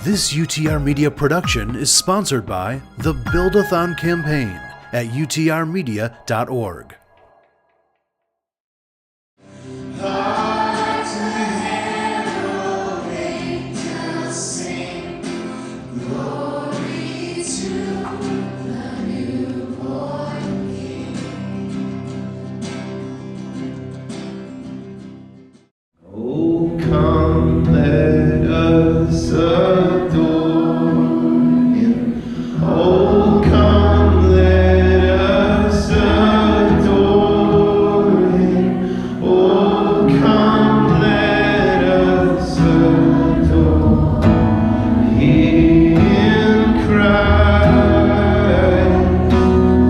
This UTR Media production is sponsored by the Build-A-thon campaign at utrmedia.org. Oh, come, let us adore Him. Oh, come, let us adore Him. Oh, come, let us adore Him, Christ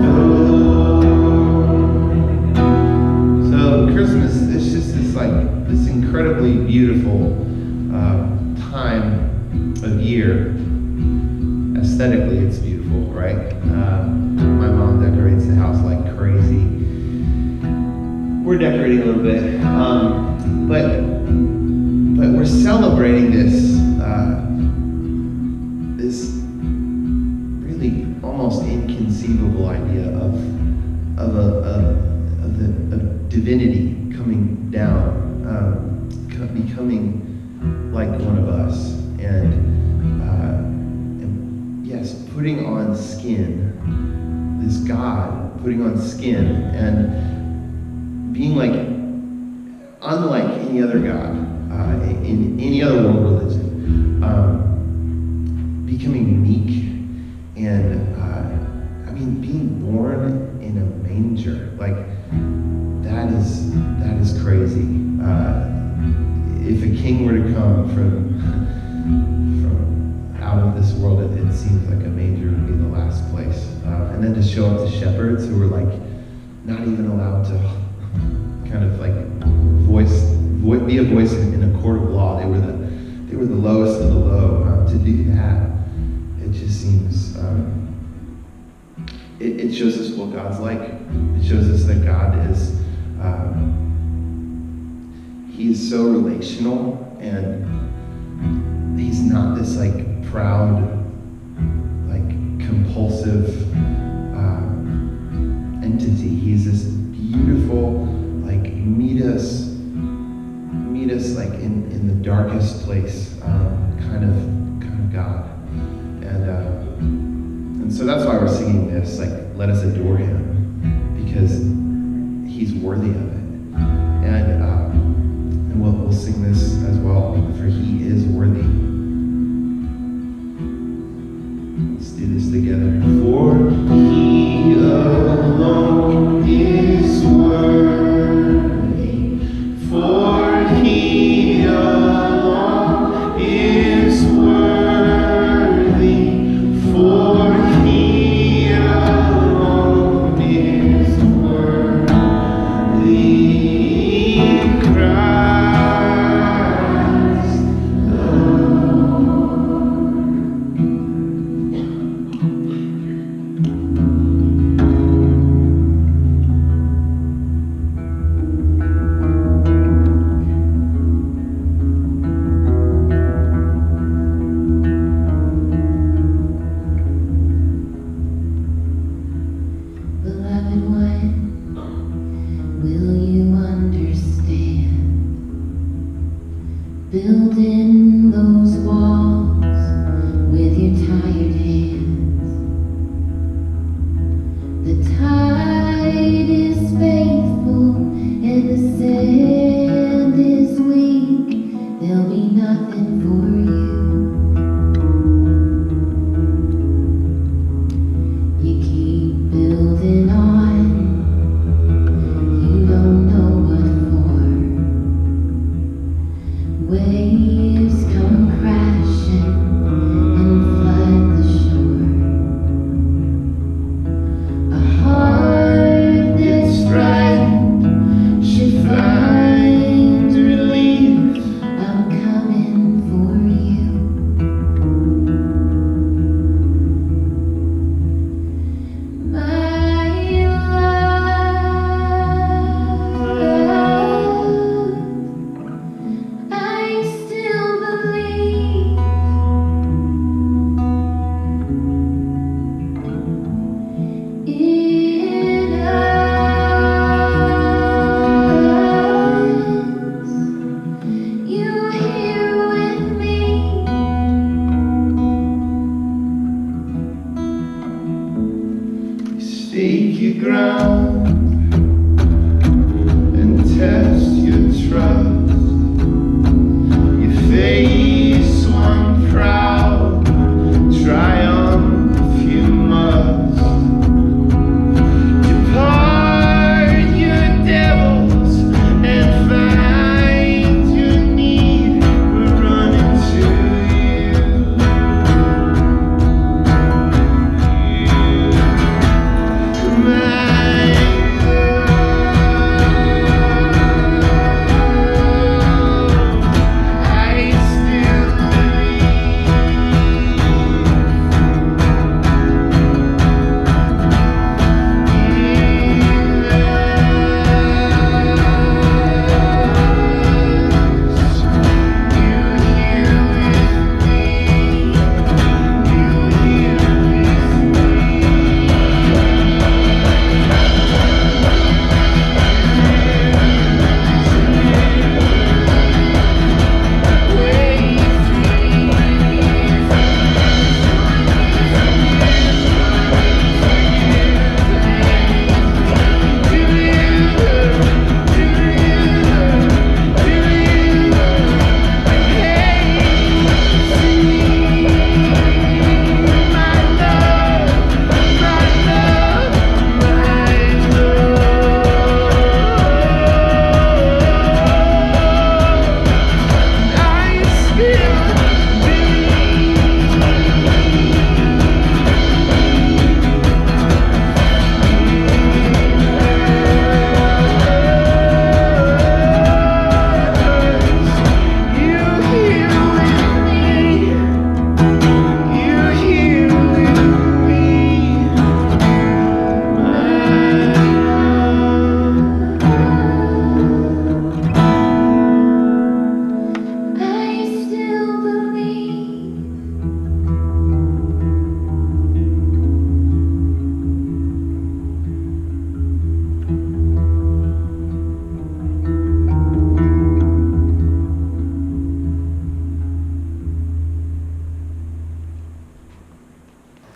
the Lord. So Christmas is just this incredibly beautiful time of year. Aesthetically, it's beautiful, right? My mom decorates the house like crazy. We're decorating a little bit, but we're celebrating this really almost inconceivable idea of divinity coming down. Becoming like one of us, and yes, putting on skin, this God putting on skin and being like unlike any other God in any other world religion, becoming meek and being born in a manger, like that is crazy. If a king were to come from out of this world, it seems like a manger would be the last place. And then to show up to shepherds who were like not even allowed to kind of like be a voice in a court of law. They were the lowest of the low. To do that, it just seems it shows us what God's like. It shows us that God is. He's so relational, and he's not this like proud, like compulsive entity. He's this beautiful, like meet us like in the darkest place, kind of God, and so that's why we're singing this, like let us adore Him, because He's worthy of it, and we'll sing this as well, for He is worthy. Let's do this together. For He alone is worthy. For He alone is worthy. For He alone is worthy. Building those walls with your tired hands. The tide is faithful and the sand is weak. There'll be nothing for you. You keep building on. You don't know what for. Waves come crashing and flood the shore. A heart that's frightened should find relief. I'm coming for you.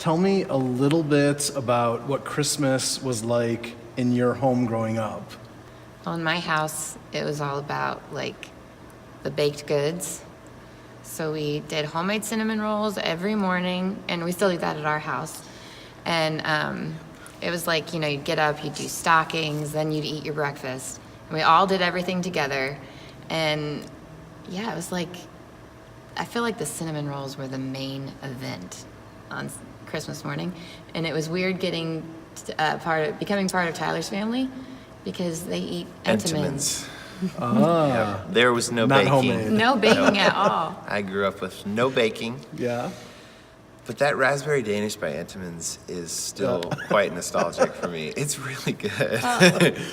tell me a little bit about what Christmas was like in your home growing up. Well, in my house, it was all about like the baked goods. So we did homemade cinnamon rolls every morning, and we still do that at our house. And it was like, you know, you'd get up, you'd do stockings, then you'd eat your breakfast. And we all did everything together. And yeah, it was like, I feel like the cinnamon rolls were the main event on Christmas morning. And it was weird getting becoming part of Tyler's family because they eat Entenmann's. Ah, There was no Not baking. homemade. No baking at all. I grew up with no baking, yeah. but that raspberry Danish by Entenmann's is still quite nostalgic for me. It's really good.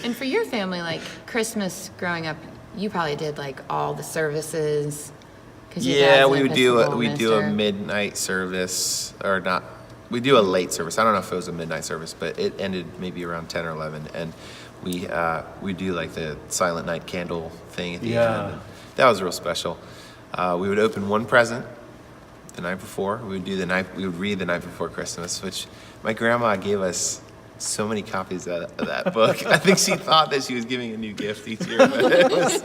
And for your family, like Christmas growing up, you probably did like all the services. 'Cause your Yeah, dad's we an would do Episcopal a minister. midnight service, or not. We do a late service. I don't know if it was a midnight service, but it ended maybe around 10 or 11, and we do like the silent night candle thing at the Yeah. end. And that was real special. We would open one present the night before. We would read the night before Christmas, which my grandma gave us so many copies of that book. I think she thought that she was giving a new gift each year, but it was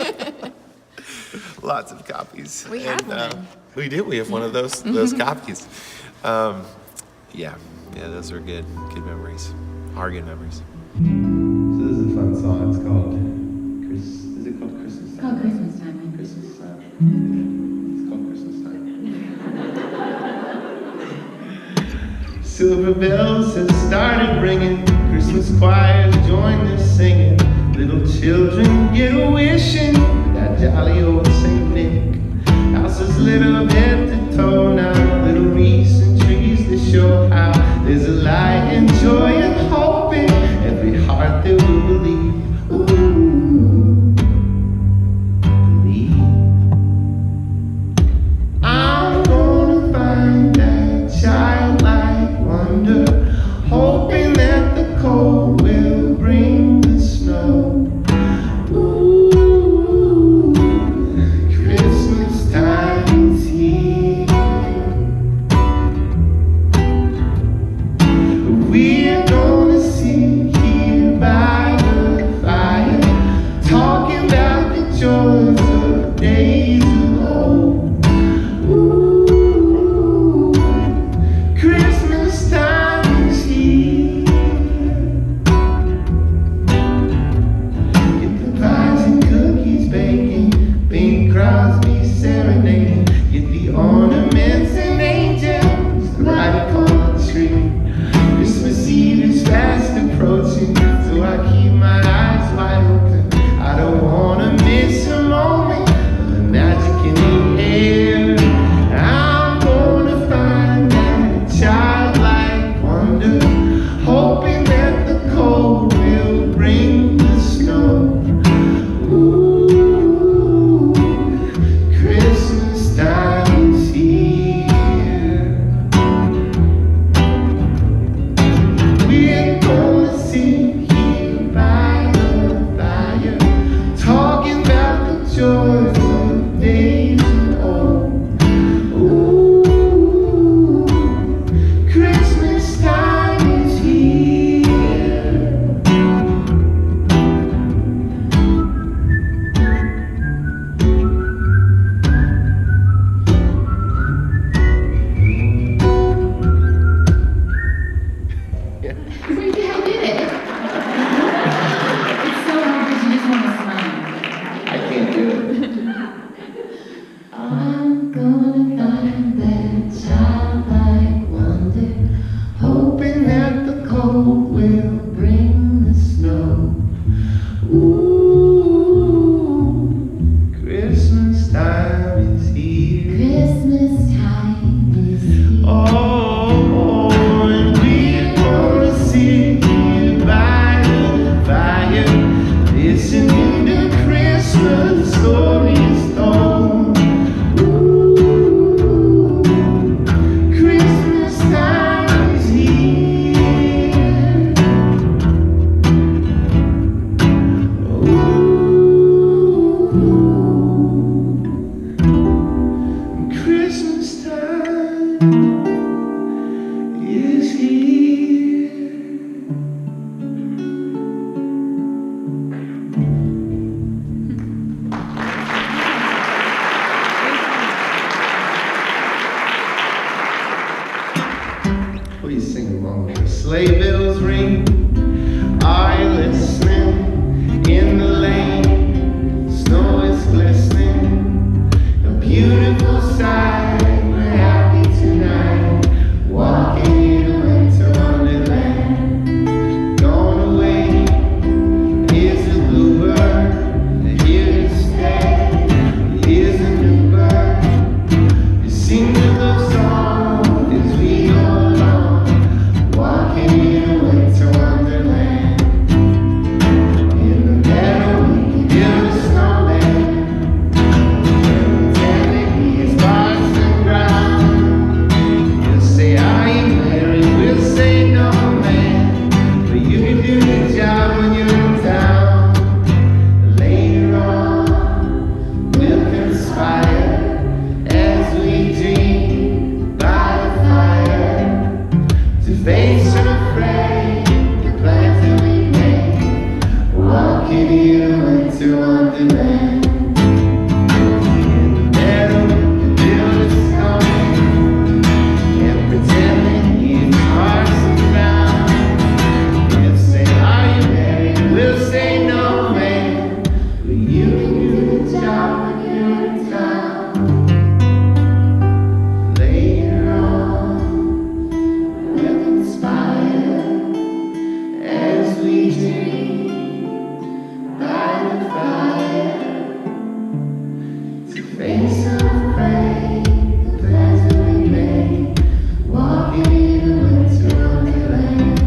lots of copies. We have one. We do. We have one of those copies. Yeah, those are good memories. Are good memories. So this is a fun song. It's called Is it called Christmas It's Time? called Christmas time. Christmas Time. It's called Christmas Time. Silver bells have started ringing. Christmas choirs join their singing. Little children get a wishing. That jolly old Saint Nick. Houses lit up head to toe now. Little wreaths and trees that show how there's a light and joy and hope in every heart that will believe. Ooh, believe. I'm gonna find that childlike wonder, hoping that the cold will bring the snow. Ooh, Christmas time is here. We're gonna sit here by the fire, talking about the joys of days of old. Ooh, Christmas time is here. Get the pies and cookies baking, Bing Crosby serenading, get the ornaments and angels right upon the tree. Christmas Eve is fast approaching, so I keep my eyes wide open. I don't wanna miss a moment of the magic in the air. I'm gonna find that childlike wonder, hoping that the cold will bring the snow. Ooh, Christmas time is here. We're gonna sit here by the fire, talking about the joys of days of old. Ooh, Christmas time is here. I did it. It's so hard because you just want to smile. I can't do it. I'm gonna find that childlike wonder, Hoping that the cold will bring the snow. Ooh, Christmas time is here. Christmas time is here. Oh, and we're gonna sit here by the fire, listening to Christmas stories told. Ooh, Christmas time is here. Ooh, Christmas time is sleigh bells ring. Are you listening? In the lane, snow is glistening. A beautiful sight. We're happy tonight, walking in a winter wonderland. Gone away is a bluebird, here to stay. Here's a new bird. You sing the love song as we go along, walking in a winter wonderland. In the meadow we can build a snowman, pretending he is parts and ground. He'll say, are you married? We'll say, no, man, but you can do the job when you're in town. Later on, we'll conspire as we dream by the fire to face unafraid the plans that we made, walking in a winter wonderland. In the meadow, we build a snowman and pretending he's hearts and ground. He'll say, are you married? We'll say, no, man, but you can do the job when you're in town. Later on, we'll conspire as we dream by the fire to face unafraid the plans that we made, walking in a winter wonderland,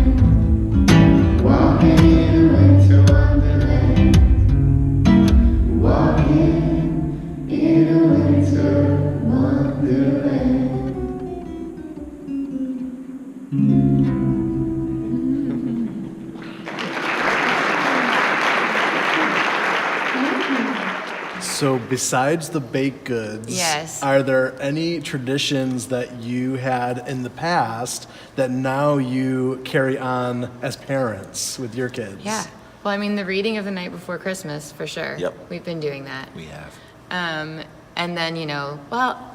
walking in a winter wonderland, walking in a winter wonderland. So besides the baked goods, Yes. are there any traditions that you had in the past that now you carry on as parents with your kids? Yeah. Well, I mean, the reading of the night before Christmas, for sure. Yep. We've been doing that. We have. And then, well,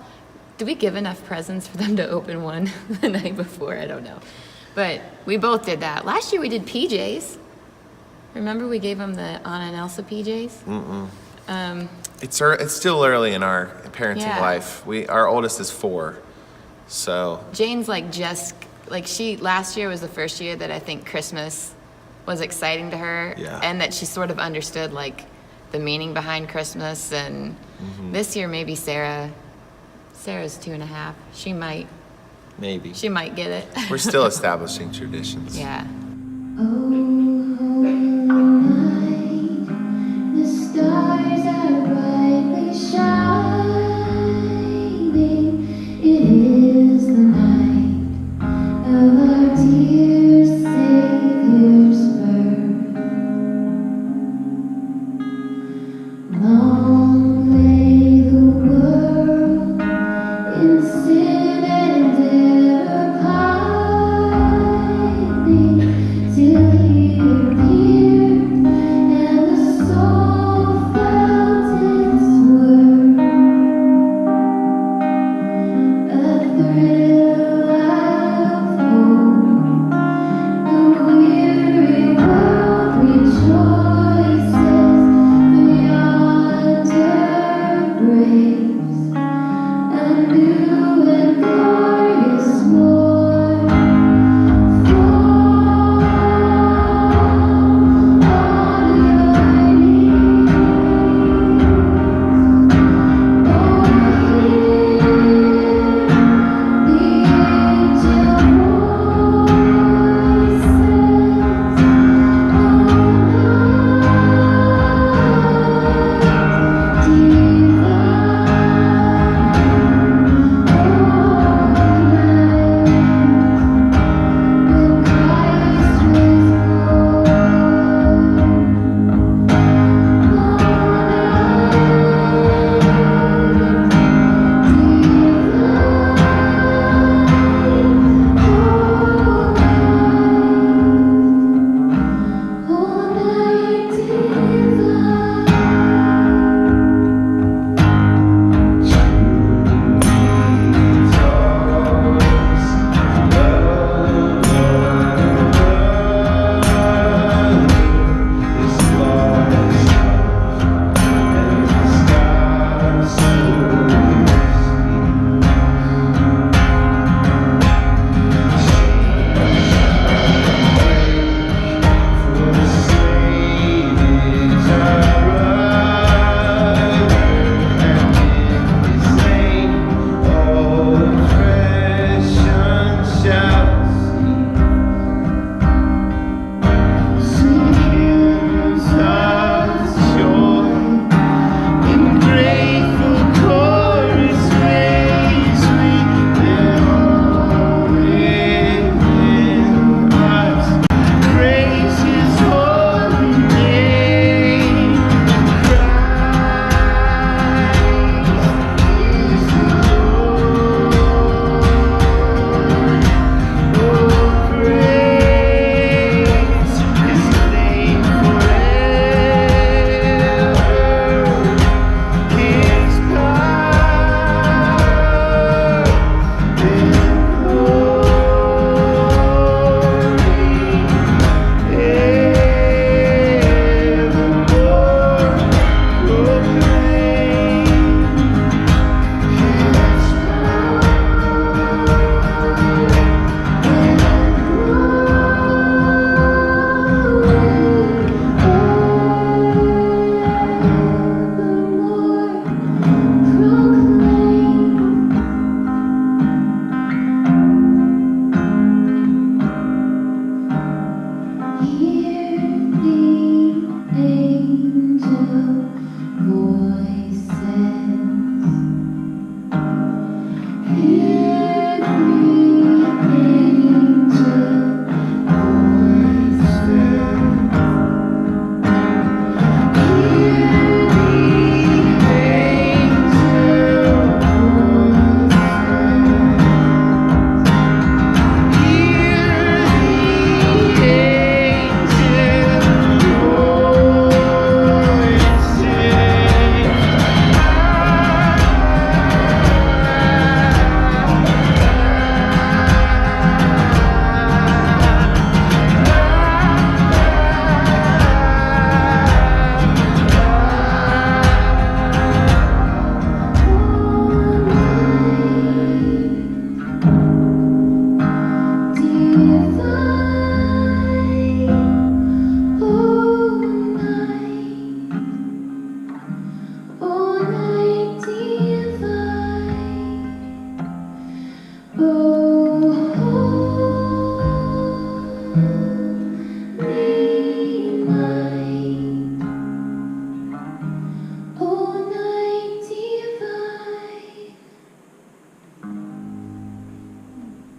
do we give enough presents for them to open one the night before? I don't know. But we both did that. Last year we did PJs. Remember we gave them the Anna and Elsa PJs? It's still early in our parenting Yeah. life. Our oldest is 4, so Jane's last year was the first year that I think Christmas was exciting to her. Yeah. And that she sort of understood like the meaning behind Christmas. And this year maybe Sarah's 2.5. She might maybe. get it. We're still establishing traditions. Yeah. Oh, holy night, the stars are brightly shining. It is the night of our dear Savior's birth. Long lay the world in sin and error pining, till He appeared and the soul felt its worth. A thrill of hope, the weary world rejoices, for yonder breaks a new and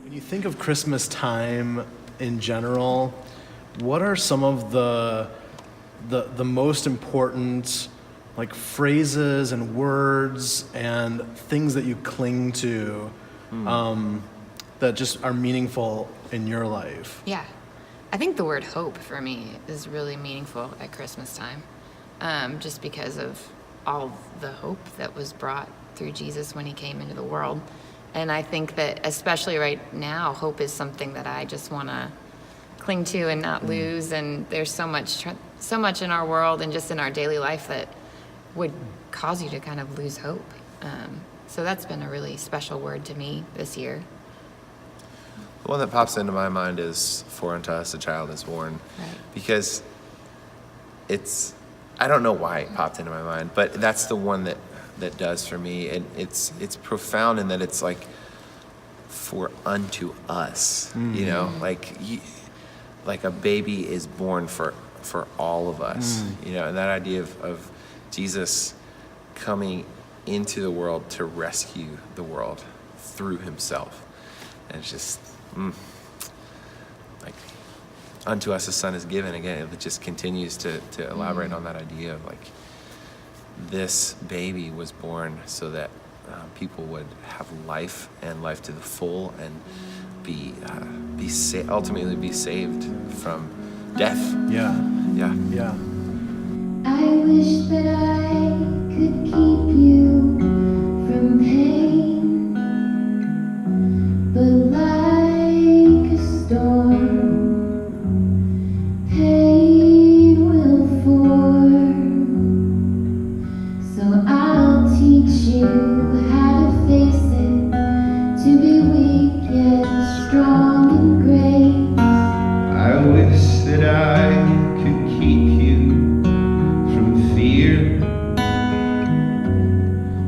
When you think of Christmas time in general, what are some of the most important like phrases and words and things that you cling to that just are meaningful in your life? Yeah. I think the word hope for me is really meaningful at Christmas time, just because of all the hope that was brought through Jesus when he came into the world. And I think that especially right now, hope is something that I just want to cling to and not lose. And there's so much in our world and just in our daily life that would cause you to kind of lose hope. So that's been a really special word to me this year. The one that pops into my mind is "For unto us a child is born," Right. because I don't know why it popped into my mind, but that's the one that does for me. And it's profound in that it's like, for unto us, you know, like a baby is born for all of us, you know, and that idea of Jesus coming into the world to rescue the world through himself. And it's just, like, unto us a son is given. Again, it just continues to elaborate on that idea of like, this baby was born so that people would have life and life to the full and ultimately be saved from death. Yeah. Yeah. Yeah. I wish that I could keep you from pain, but like a storm, pain will form. So I'll teach you how to face it, to be weak yet strong in grace. I wish that I could keep you from fear,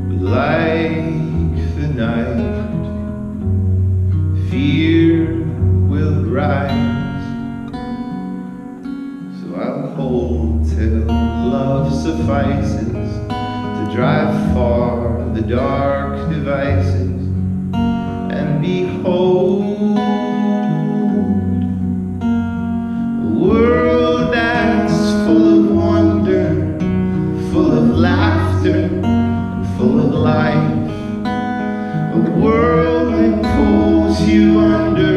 but like the night, fear will rise. So I'll hold till love suffices to drive far the dark devices, and behold a world that's full of wonder, full of laughter, and full of life. A world that pulls you under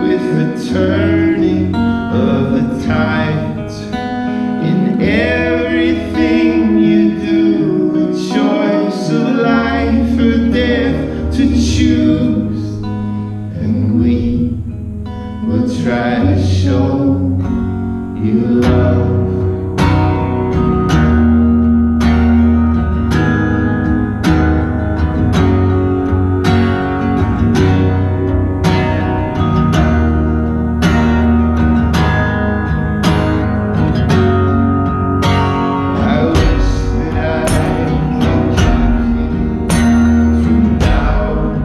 with the turning of the tides. In everything you do, a choice of life or death to choose, and we will try to show you love. I wish that I could keep you from doubt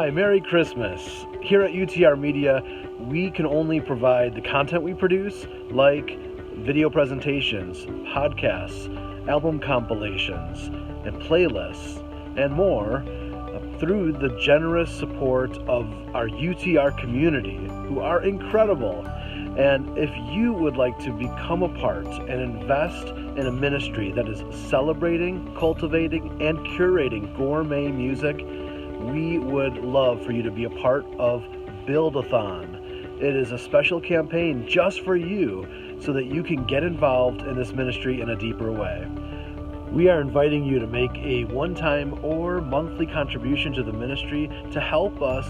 Hi, Merry Christmas. Here at UTR Media, we can only provide the content we produce, like video presentations, podcasts, album compilations, and playlists, and more, through the generous support of our UTR community, who are incredible. And if you would like to become a part and invest in a ministry that is celebrating, cultivating, and curating gourmet music, we would love for you to be a part of Build-a-thon. It is a special campaign just for you so that you can get involved in this ministry in a deeper way. We are inviting you to make a one-time or monthly contribution to the ministry to help us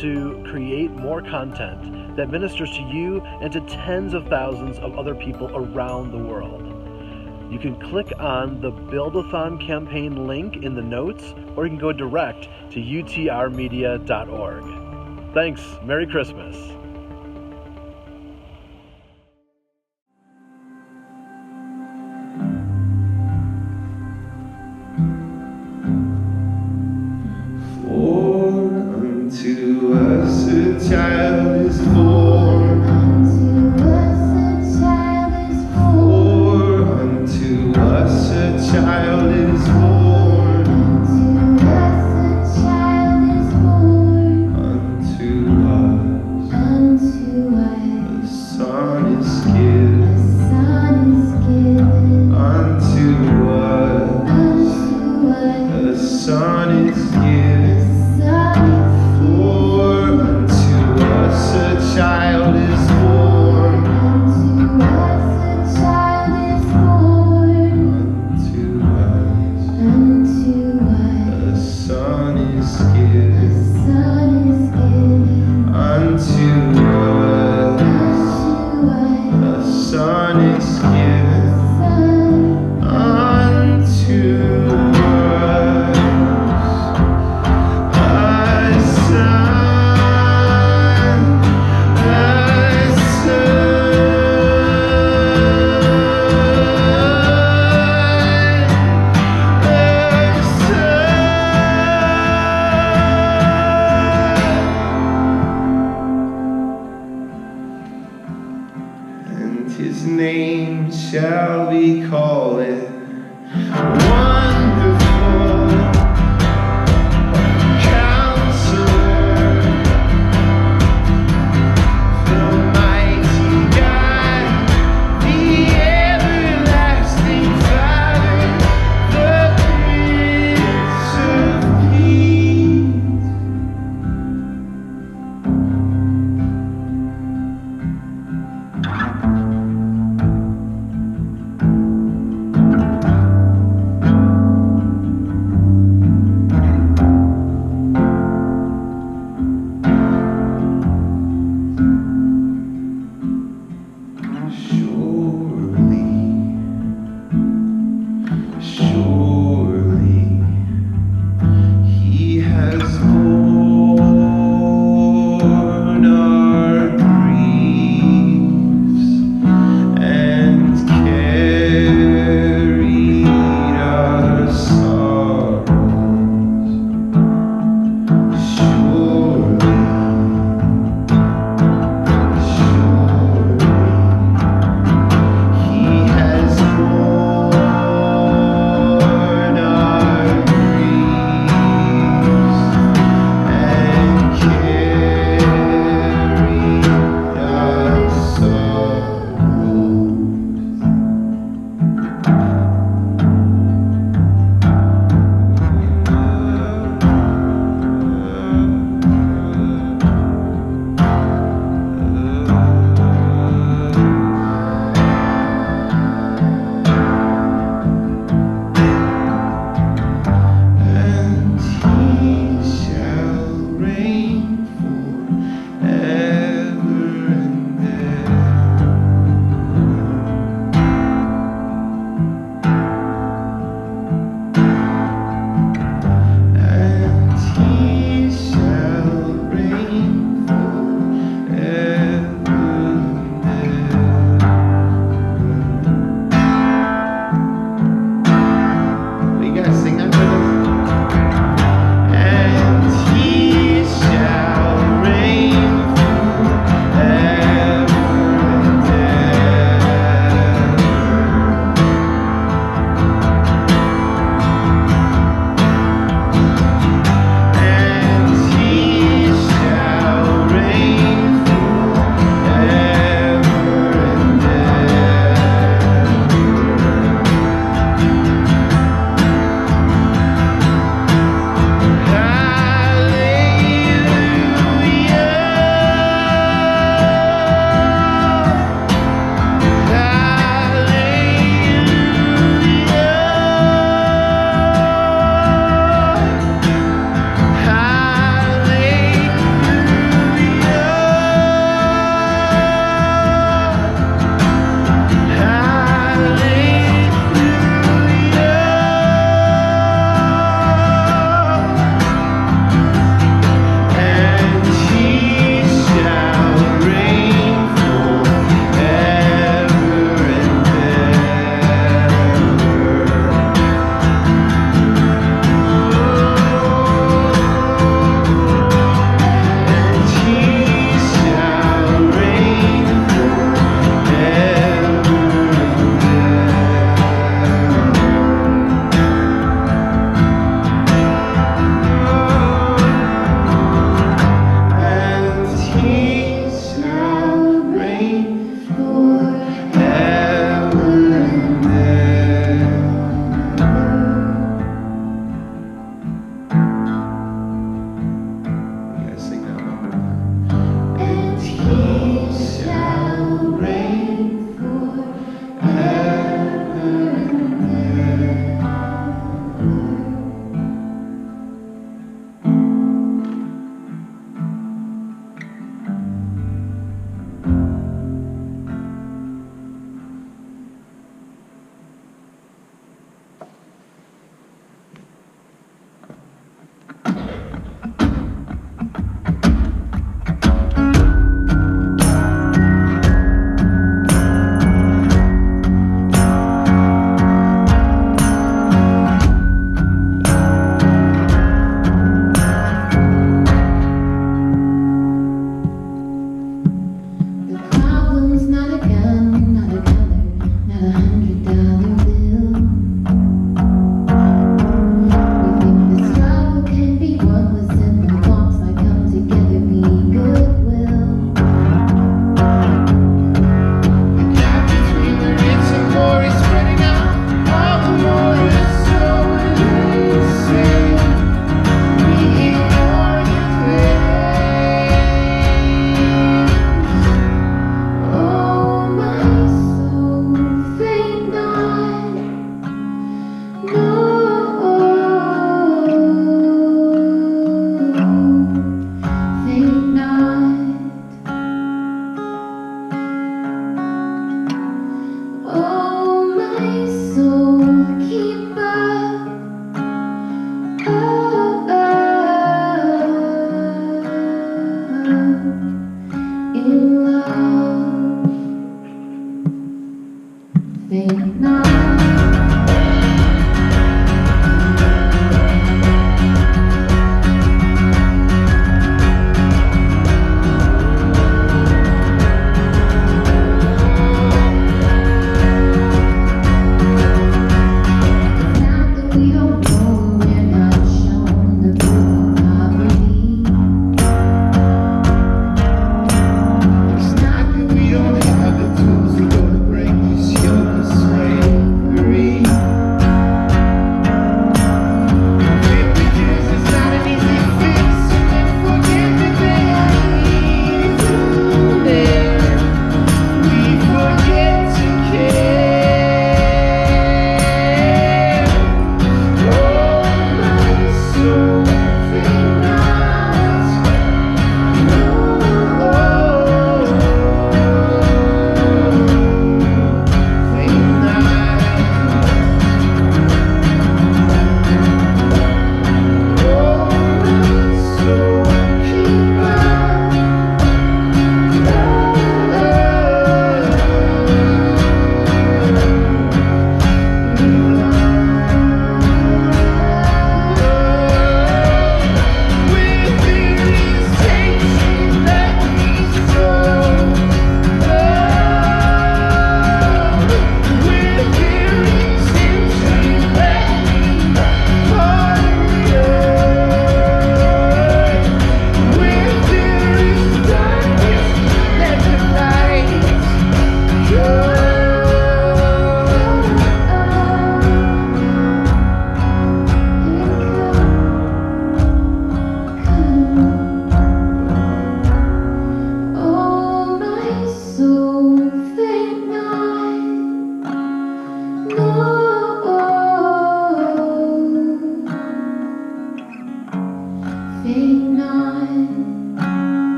to create more content that ministers to you and to tens of thousands of other people around the world. You can click on the Build-a-thon campaign link in the notes, or you can go direct to utrmedia.org. Thanks. Merry Christmas. For unto us a child is born. Unto us a child is born. For unto us a child is born. Unto us a child is born. Unto us Unto a us son is a given. son is given. Unto us Unto us a son is a given. son is For unto us a child is born. Unto us a child is born. Unto Unto us a us son is a given. son is given. Unto us Unto a us son is given. son. Unto us a son, a and his name shall be called Wonderful Counselor, the Mighty God, the Everlasting Father, the Prince of Peace. Think not.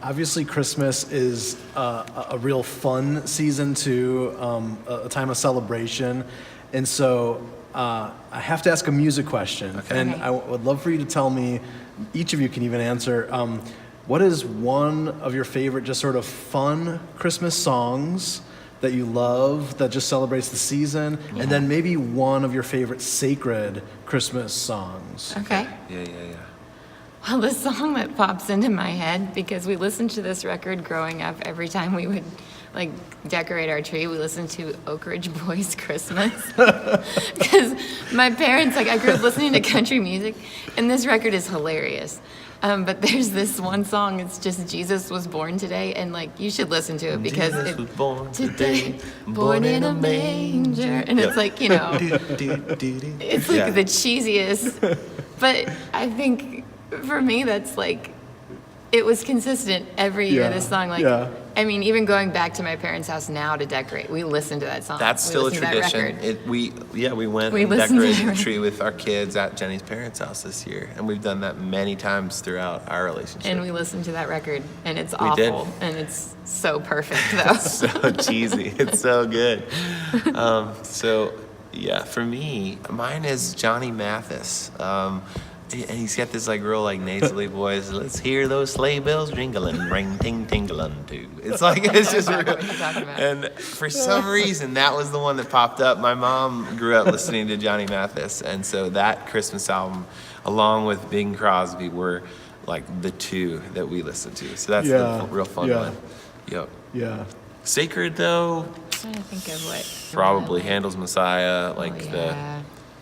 Obviously, Christmas is a real fun season too, a time of celebration. And so I have to ask a music question. Okay. And I would love for you to tell me, each of you can even answer, what is one of your favorite just sort of fun Christmas songs that you love that just celebrates the season? Yeah. And then maybe one of your favorite sacred Christmas songs. Okay. Yeah. Well, the song that pops into my head, because we listened to this record growing up every time we would like decorate our tree, we listened to Oak Ridge Boys Christmas. Because my parents, like I grew up listening to country music, and this record is hilarious. But there's this one song, it's just Jesus was born today, and like you should listen to it because Jesus it was born today, born in a manger. And it's like, you know, it's like the cheesiest. But I think for me, that's like, it was consistent every year, this song. Like, I mean, even going back to my parents' house now to decorate, we listen to that song. That's We still a listen to that tradition. record. We went We and listened to decorated that the tree with our kids at Jenny's parents' house this year, and we've done that many times throughout our relationship. And we listened to that record, and it's We did. awful, and it's so perfect, though. So cheesy. It's so good. Yeah, for me, mine is Johnny Mathis. And he's got this like real like nasally voice. Let's hear those sleigh bells jingling, ring ting tingling too. It's like it's just I know real. what you're talking about. And for some reason, that was the one that popped up. My mom grew up listening to Johnny Mathis, and so that Christmas album, along with Bing Crosby, were like the two that we listened to. So that's the real fun one. Yep. Yeah. Sacred though, I'm trying to think of what. probably Handel's Messiah, like yeah.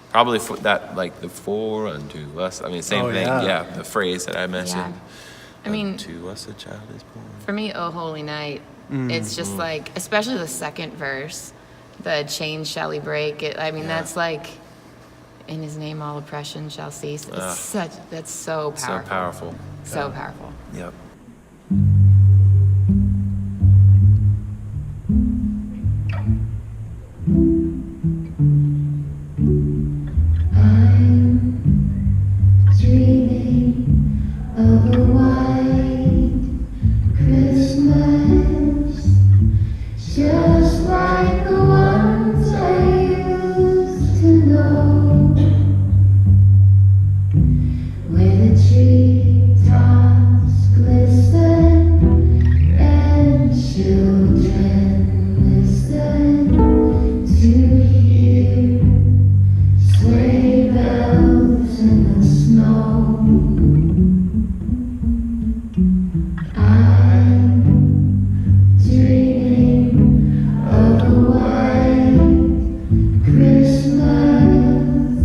probably that like the for unto us. I mean, same Oh, thing. yeah. Yeah, the phrase that I mentioned. I mean, to us a child is born. for me, Oh Holy Night, it's just like, especially the second verse, the chains shall he break. I mean, that's like, in his name all oppression shall cease. It's that's so powerful. So powerful. So powerful. Yep. Dreaming of a white Christmas, just like the ones I used to know, where the treetops glisten and children listen to hear sleigh bells in the snow. I'm dreaming of a white Christmas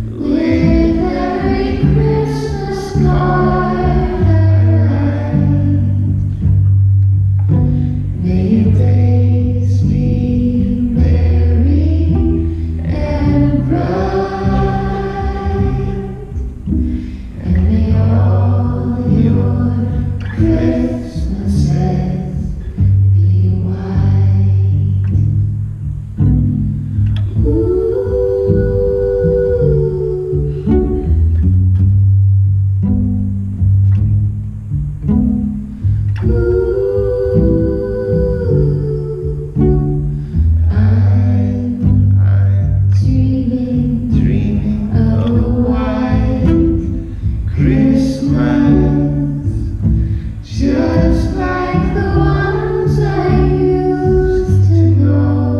with every Christmas card I write. May your days be merry and bright, and may all your Christmases be white. I'm dreaming of a white Christmas, just like the ones I used to know,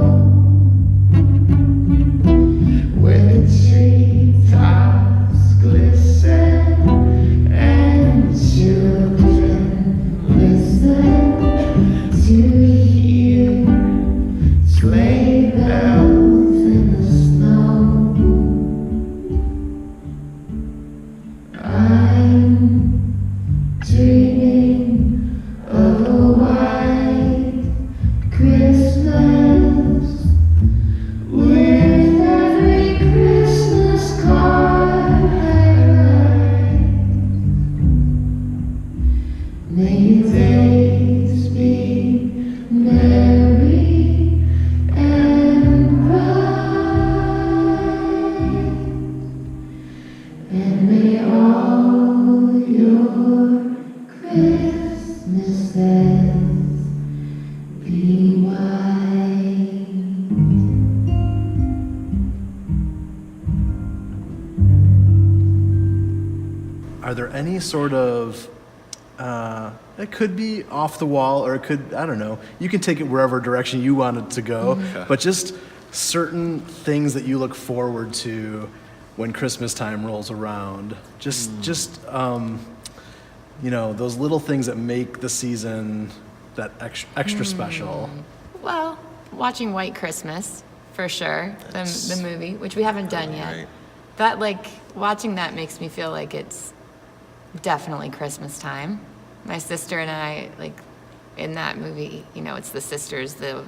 where the treetops glisten and children listen to hear sleigh bells in the snow. I'm dreaming of a white Christmas with every Christmas card I write. May your days be merry and bright, and may all your Christmases be white. Are there any sort of, it could be off the wall, or it could, I don't know, you can take it wherever direction you want it to go, but just certain things that you look forward to when Christmas time rolls around. Just you know, those little things that make the season that extra special. Well, watching White Christmas, for sure, the movie, which we haven't done yet. Right. That, like, watching that makes me feel like it's definitely Christmas time. My sister and I, like, in that movie, you know, it's the sisters, the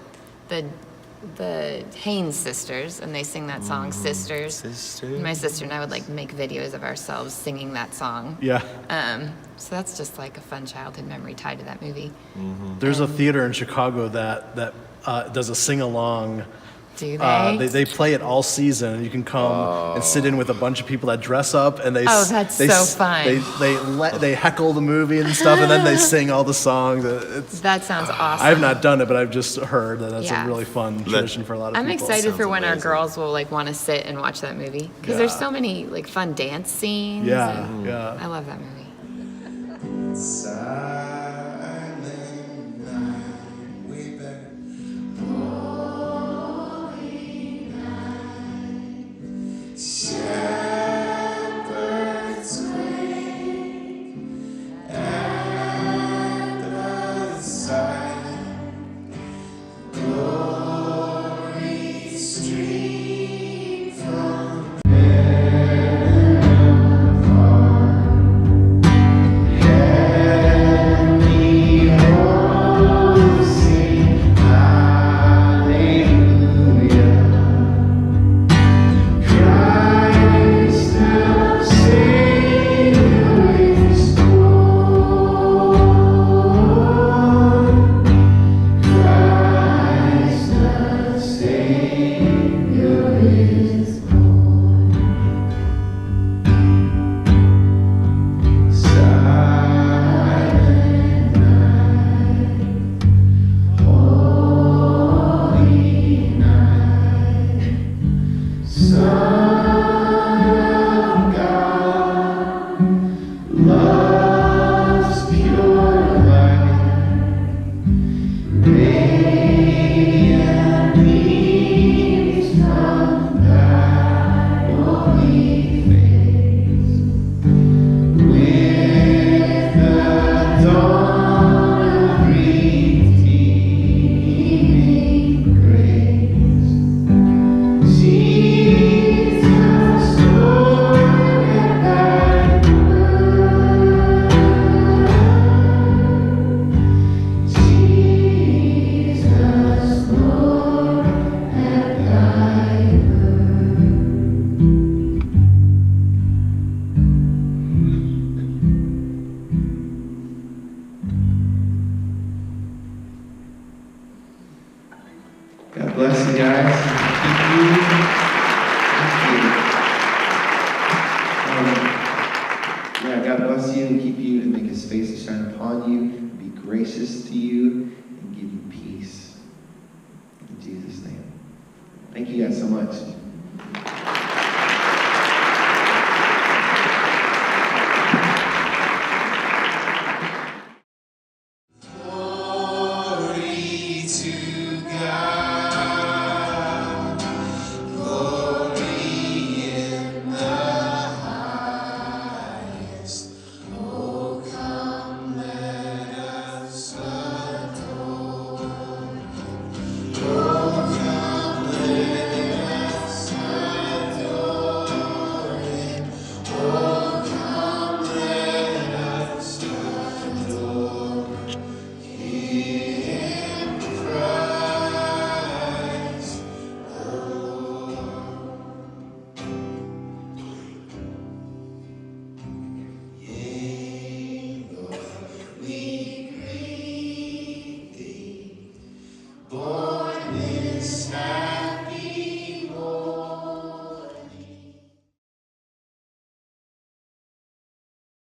Haynes sisters, and they sing that song, Sisters. Sisters. My sister and I would, like, make videos of ourselves singing that song. Yeah. So that's just, like, a fun childhood memory tied to that movie. There's a theater in Chicago that does a sing-along Do they? They play it all season. You can come and sit in with a bunch of people that dress up, and they Oh, that's so fun. They heckle the movie and stuff, and then they sing all the songs. That sounds awesome. I have not done it, but I've just heard that that's Yeah. a really fun tradition for a lot of I'm people. excited for Sounds when amazing. our girls will like want to sit and watch that movie because there's so many like fun dance scenes. Yeah, and yeah. I love that movie. God bless you guys. Keep you. Yeah, God bless you and keep you and make his face to shine upon you, be gracious to you, and give you peace. In Jesus' name. Thank you guys so much.